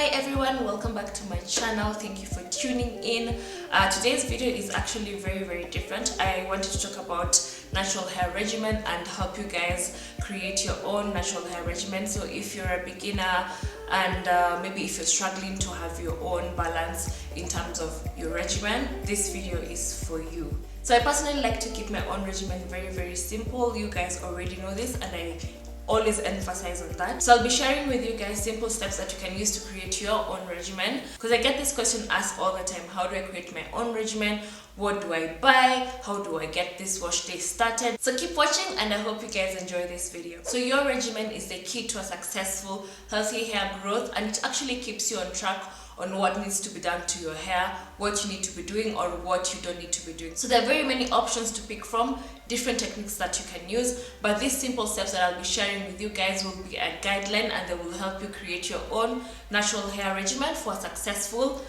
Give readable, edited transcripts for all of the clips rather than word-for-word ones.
Hi everyone, welcome back to my channel. Thank you for tuning in. Today's video is actually very different. I wanted to talk about natural hair regimen and help you guys create your own natural hair regimen. So if you're a beginner and maybe if you're struggling to have your own balance in terms of your regimen, this video is for you. So I personally like to keep my own regimen very simple. You guys already know this and I always emphasize on that. So I'll be sharing with you guys simple steps that you can use to create your own regimen, because I get this question asked all the time: how do I create my own regimen? What do I buy? How do I get this wash day started? So keep watching and I hope you guys enjoy this video. So your regimen is the key to a successful healthy hair growth, and it actually keeps you on track on what needs to be done to your hair, what you need to be doing or what you don't need to be doing. So there are very many options to pick from, different techniques that you can use, but these simple steps that I'll be sharing with you guys will be a guideline and they will help you create your own natural hair regimen for a successful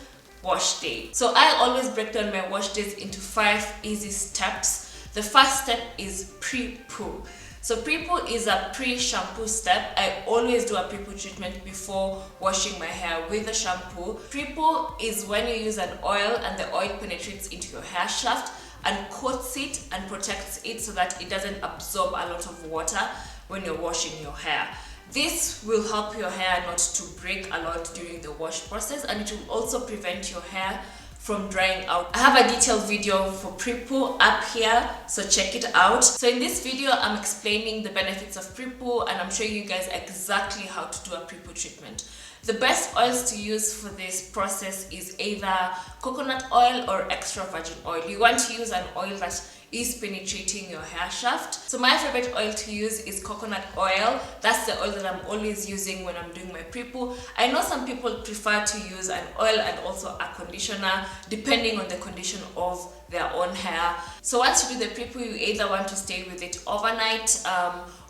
wash day. So I always break down my wash days into 5 easy steps. The first step is pre-poo. So Prepoo is a pre-shampoo step. I always do a Prepoo treatment before washing my hair with a shampoo. Prepoo is when you use an oil and the oil penetrates into your hair shaft and coats it and protects it so that it doesn't absorb a lot of water when you're washing your hair. This will help your hair not to break a lot during the wash process, and it will also prevent your hair from drying out. I have a detailed video for Prepoo up here, so check it out. So in this video, I'm explaining the benefits of Prepoo and I'm showing you guys exactly how to do a Prepoo treatment. The best oils to use for this process is either coconut oil or extra virgin oil. You want to use an oil that is penetrating your hair shaft. So my favorite oil to use is coconut oil. That's the oil that I'm always using when I'm doing my Prepoo. I know some people prefer to use an oil and also a conditioner depending on the condition of their own hair. So once you do the Prepoo, you either want to stay with it overnight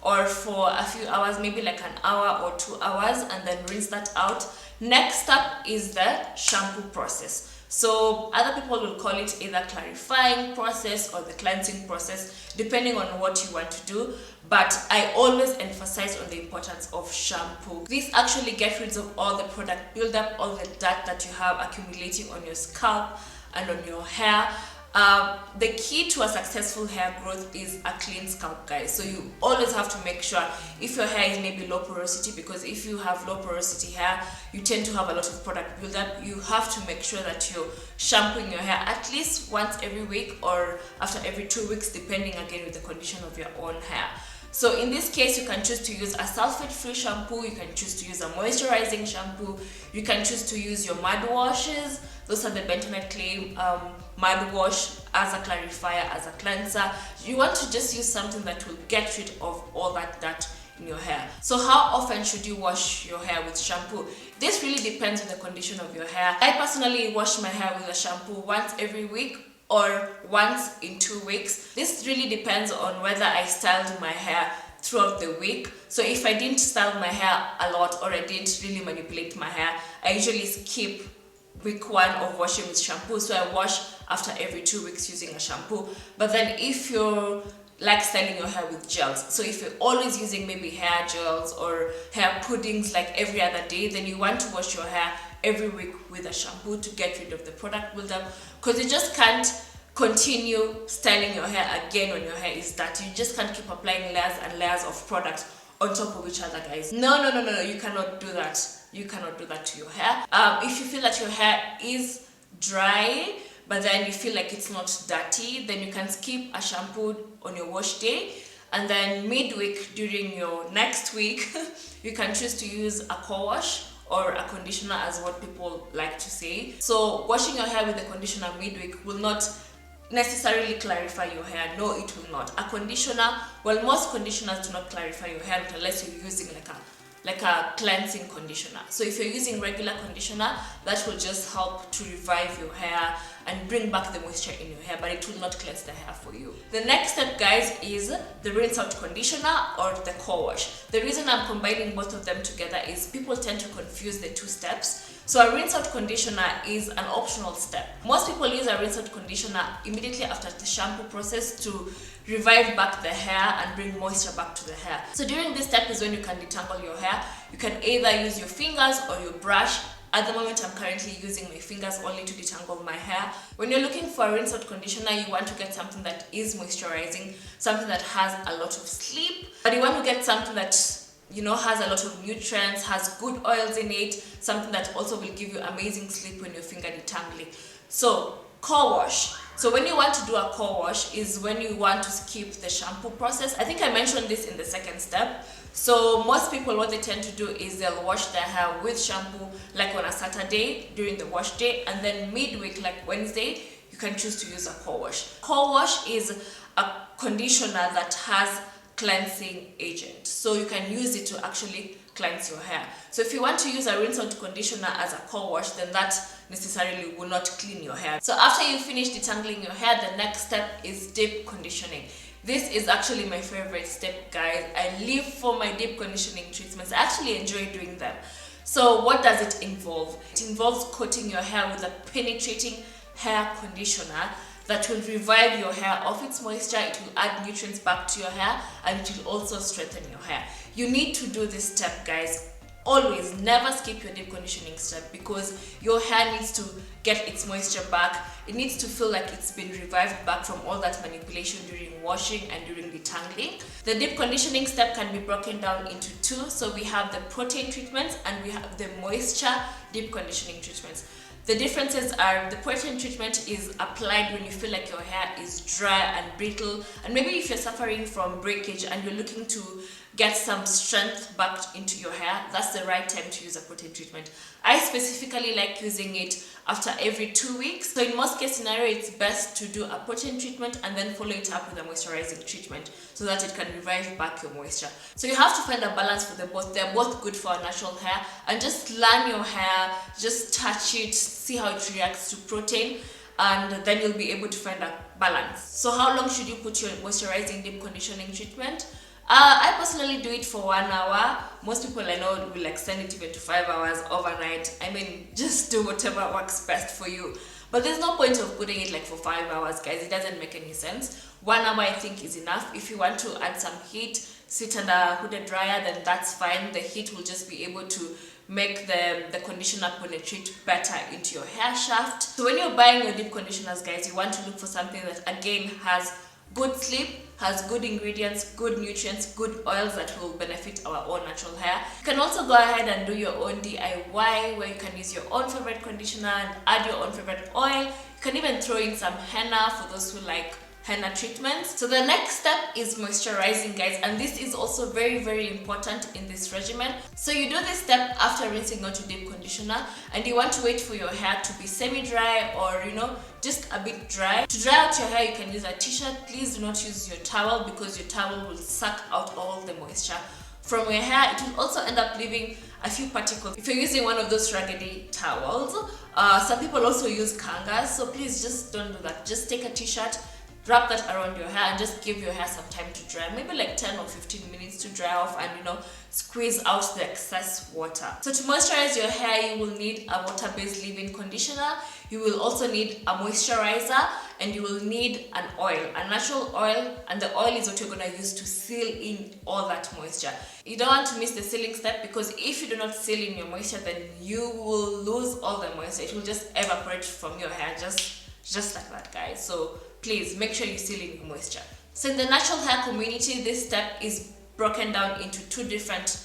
or for a few hours, maybe like an hour or 2 hours, and then rinse that out. Next up is the shampoo process. So other people will call it either clarifying process or the cleansing process, depending on what you want to do, but I always emphasize on the importance of shampoo. This actually gets rid of all the product buildup, all the dirt that you have accumulating on your scalp and on your hair. The key to a successful hair growth is a clean scalp, guys. So you always have to make sure, if your hair is maybe low porosity, because if you have low porosity hair, you tend to have a lot of product buildup. You have to make sure that you're shampooing your hair at least once every week or after every 2 weeks, depending again with the condition of your own hair. So in this case, you can choose to use a sulfate-free shampoo, you can choose to use a moisturizing shampoo, you can choose to use your mud washes. Those are the bentonite clay mud wash as a clarifier, as a cleanser. You want to just use something that will get rid of all that dirt in your hair. So how often should you wash your hair with shampoo? This really depends on the condition of your hair. I personally wash my hair with a shampoo once every week or once in 2 weeks. This really depends on whether I styled my hair throughout the week. So if I didn't style my hair a lot or I didn't really manipulate my hair, I usually skip week 1 of washing with shampoo. So I wash after every 2 weeks using a shampoo. But then if you're like styling your hair with gels, so if you're always using maybe hair gels or hair puddings like every other day, then you want to wash your hair every week with a shampoo to get rid of the product buildup, because you just can't continue styling your hair again when your hair is dirty. You just can't keep applying layers and layers of product on top of each other, guys. No, you cannot do that. You cannot do that to your hair. If you feel that your hair is dry but then you feel like it's not dirty, then you can skip a shampoo on your wash day, and then midweek during your next week you can choose to use a co-wash or a conditioner, as what people like to say. So washing your hair with a conditioner midweek will not necessarily clarify your hair. No, it will not. A conditioner, well, most conditioners do not clarify your hair unless you're using like a cleansing conditioner. So if you're using regular conditioner, that will just help to revive your hair and bring back the moisture in your hair, but it will not cleanse the hair for you. The next step, guys, is the rinse out conditioner or the co-wash. The reason I'm combining both of them together is people tend to confuse the 2 steps. So a rinse out conditioner is an optional step. Most people use a rinse out conditioner immediately after the shampoo process to revive back the hair and bring moisture back to the hair. So during this step is when you can detangle your hair. You can either use your fingers or your brush At the moment, I'm currently using my fingers only to detangle my hair. When you're looking for a rinse out conditioner, you want to get something that is moisturizing, something that has a lot of sleep, but you want to get something that has a lot of nutrients, has good oils in it, something that also will give you amazing sleep when your finger detangling. So core wash. So when you want to do a core wash is when you want to skip the shampoo process. I think I mentioned this in the second step. So most people, what they tend to do is they'll wash their hair with shampoo like on a Saturday during the wash day, and then midweek like Wednesday you can choose to use a core wash. Core wash is a conditioner that has cleansing agent, so you can use it to actually cleanse your hair. So if you want to use a rinse out conditioner as a core wash, then that necessarily will not clean your hair. So after you finish detangling your hair, the next step is deep conditioning. This is actually my favorite step, guys. I live for my deep conditioning treatments. I actually enjoy doing them. So what does it involve? It involves coating your hair with a penetrating hair conditioner that will revive your hair of its moisture. It will add nutrients back to your hair, and it will also strengthen your hair. You need to do this step, guys. Always never skip your deep conditioning step, because your hair needs to get its moisture back. It needs to feel like it's been revived back from all that manipulation during washing and during detangling. The deep conditioning step can be broken down into two. So we have the protein treatments and we have the moisture deep conditioning treatments. The differences are the protein treatment is applied when you feel like your hair is dry and brittle, and maybe if you're suffering from breakage and you're looking to get some strength back into your hair, that's the right time to use a protein treatment. I specifically like using it after every 2 weeks. So in most case scenario, it's best to do a protein treatment and then follow it up with a moisturizing treatment so that it can revive back your moisture. So you have to find a balance for the both. They're both good for our natural hair, and just learn your hair, just touch it, see how it reacts to protein, and then you'll be able to find a balance. So how long should you put your moisturizing deep conditioning treatment? I personally do it for 1 hour. Most people I know will extend it even to 5 hours overnight. I mean, just do whatever works best for you. But there's no point of putting it like for 5 hours, guys. It doesn't make any sense. 1 hour I think is enough. If you want to add some heat, sit under a hooded dryer, then that's fine. The heat will just be able to make the conditioner penetrate better into your hair shaft. So when you're buying your deep conditioners, guys, you want to look for something that again has good sleep, has good ingredients, good nutrients, good oils that will benefit our own natural hair. You can also go ahead and do your own DIY, where you can use your own favorite conditioner and add your own favorite oil. You can even throw in some henna for those who like henna treatments. So the next step is moisturizing, guys, and this is also very, very important in this regimen. So you do this step after rinsing out your deep conditioner, and you want to wait for your hair to be semi-dry or just a bit dry. To dry out your hair, you can use a t-shirt. Please do not use your towel, because your towel will suck out all the moisture from your hair. It will also end up leaving a few particles if you're using one of those raggedy towels. Some people also use kangas, so please just don't do that. Just take a t-shirt, wrap that around your hair, and just give your hair some time to dry, maybe like 10 or 15 minutes to dry off, and squeeze out the excess water. So to moisturize your hair, you will need a water-based leave-in conditioner. You will also need a moisturizer, and you will need an oil, a natural oil, and the oil is what you're going to use to seal in all that moisture. You don't want to miss the sealing step, because if you do not seal in your moisture, then you will lose all the moisture. It will just evaporate from your hair, just like that, guys. So please make sure you seal in your moisture. So in the natural hair community, this step is broken down into two different,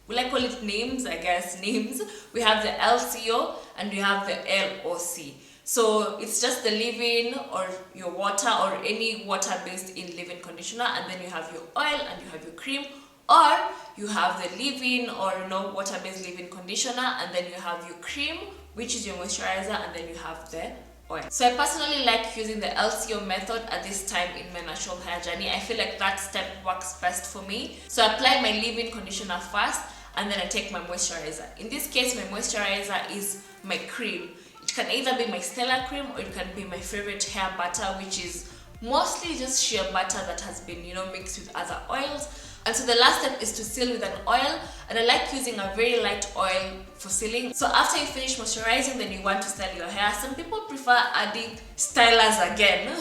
will I call it names? I guess names. We have the LCO and we have the LOC. So it's just the leave-in or your water or any water-based in leave-in conditioner, and then you have your oil and you have your cream, or you have the leave-in or water-based leave-in conditioner, and then you have your cream, which is your moisturizer, and then you have the oil. So I personally like using the LCO method at this time in my natural hair journey. I feel like that step works best for me. So I apply my leave-in conditioner first, and then I take my moisturizer. In this case, my moisturizer is my cream. It can either be my Stella cream, or it can be my favorite hair butter, which is mostly just shea butter that has been mixed with other oils. And so the last step is to seal with an oil, and I like using a very light oil for sealing. So after you finish moisturizing, then you want to style your hair. Some people prefer adding stylers again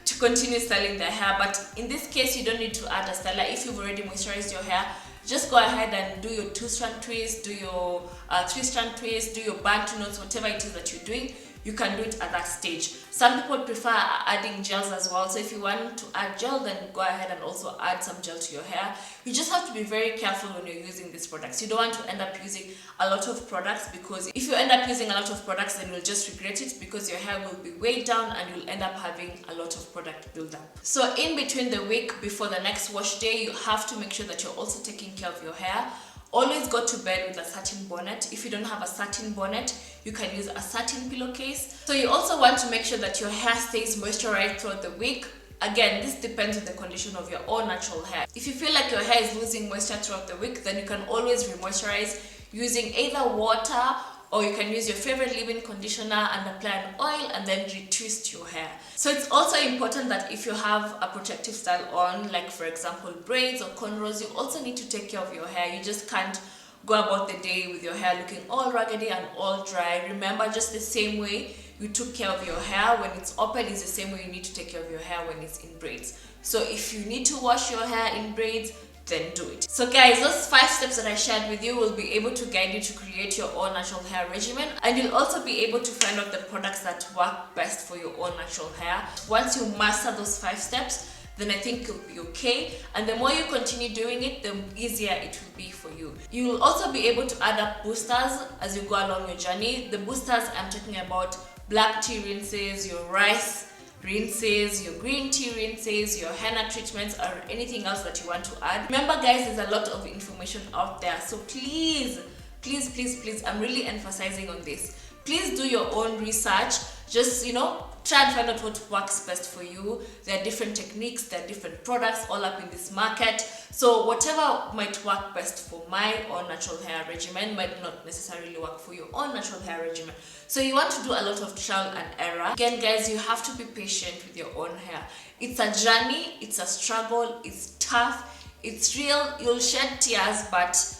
to continue styling their hair, but in this case you don't need to add a styler. If you've already moisturized your hair, just go ahead and do your 2-strand twist, do your 3-strand twist, do your bantu knots, whatever it is that you're doing. You can do it at that stage. Some people prefer adding gels as well. So if you want to add gel, then go ahead and also add some gel to your hair. You just have to be very careful when you're using these products. You don't want to end up using a lot of products, because if you end up using a lot of products, then you'll just regret it, because your hair will be weighed down and you'll end up having a lot of product buildup. So in between the week before the next wash day, you have to make sure that you're also taking care of your hair. Always go to bed with a satin bonnet. If you don't have a satin bonnet, you can use a satin pillowcase. So you also want to make sure that your hair stays moisturized throughout the week. Again, this depends on the condition of your own natural hair. If you feel like your hair is losing moisture throughout the week, then you can always re-moisturize using either water, or you can use your favorite leave-in conditioner and apply an oil and then retwist your hair. So it's also important that if you have a protective style on, like for example braids or cornrows, you also need to take care of your hair. You just can't go about the day with your hair looking all raggedy and all dry. Remember, just the same way you took care of your hair when it's open is the same way you need to take care of your hair when it's in braids. So if you need to wash your hair in braids, then do it. So guys, those 5 steps that I shared with you will be able to guide you to create your own natural hair regimen, and you'll also be able to find out the products that work best for your own natural hair. Once you master those 5 steps, then I think you'll be okay, and the more you continue doing it, the easier it will be for you. You will also be able to add up boosters as you go along your journey. The boosters I'm talking about: black tea rinses, your rice rinses, your green tea rinses, your henna treatments, or anything else that you want to add. Remember guys, there's a lot of information out there, so please, I'm really emphasizing on this. Please do your own research. Just, try and find out what works best for you. There are different techniques, there are different products all up in this market. So whatever might work best for my own natural hair regimen might not necessarily work for your own natural hair regimen. So you want to do a lot of trial and error. Again guys, you have to be patient with your own hair. It's a journey, it's a struggle, it's tough, it's real. You'll shed tears, but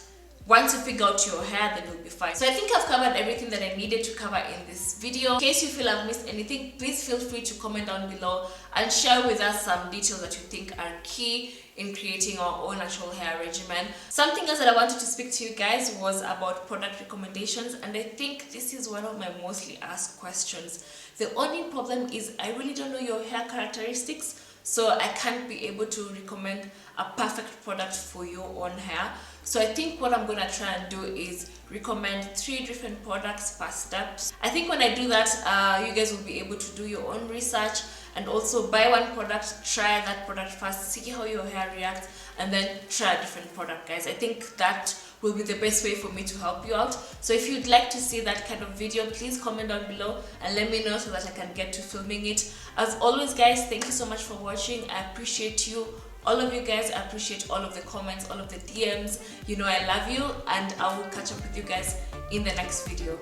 once you figure out your hair, then you'll be fine. So I think I've covered everything that I needed to cover in this video. In case you feel I've missed anything, please feel free to comment down below and share with us some details that you think are key in creating our own natural hair regimen. Something else that I wanted to speak to you guys was about product recommendations, and I think this is one of my mostly asked questions. The only problem is I really don't know your hair characteristics, so I can't be able to recommend a perfect product for your own hair. So I think what I'm gonna try and do is recommend 3 different products per steps. I think when I do that, you guys will be able to do your own research and also buy one product, try that product first, see how your hair reacts, and then try a different product, guys. I think that will be the best way for me to help you out. So if you'd like to see that kind of video, please comment down below and let me know so that I can get to filming it. As always guys, thank you so much for watching. I appreciate you, all of you guys. I appreciate all of the comments, all of the DMs. I love you, and I will catch up with you guys in the next video.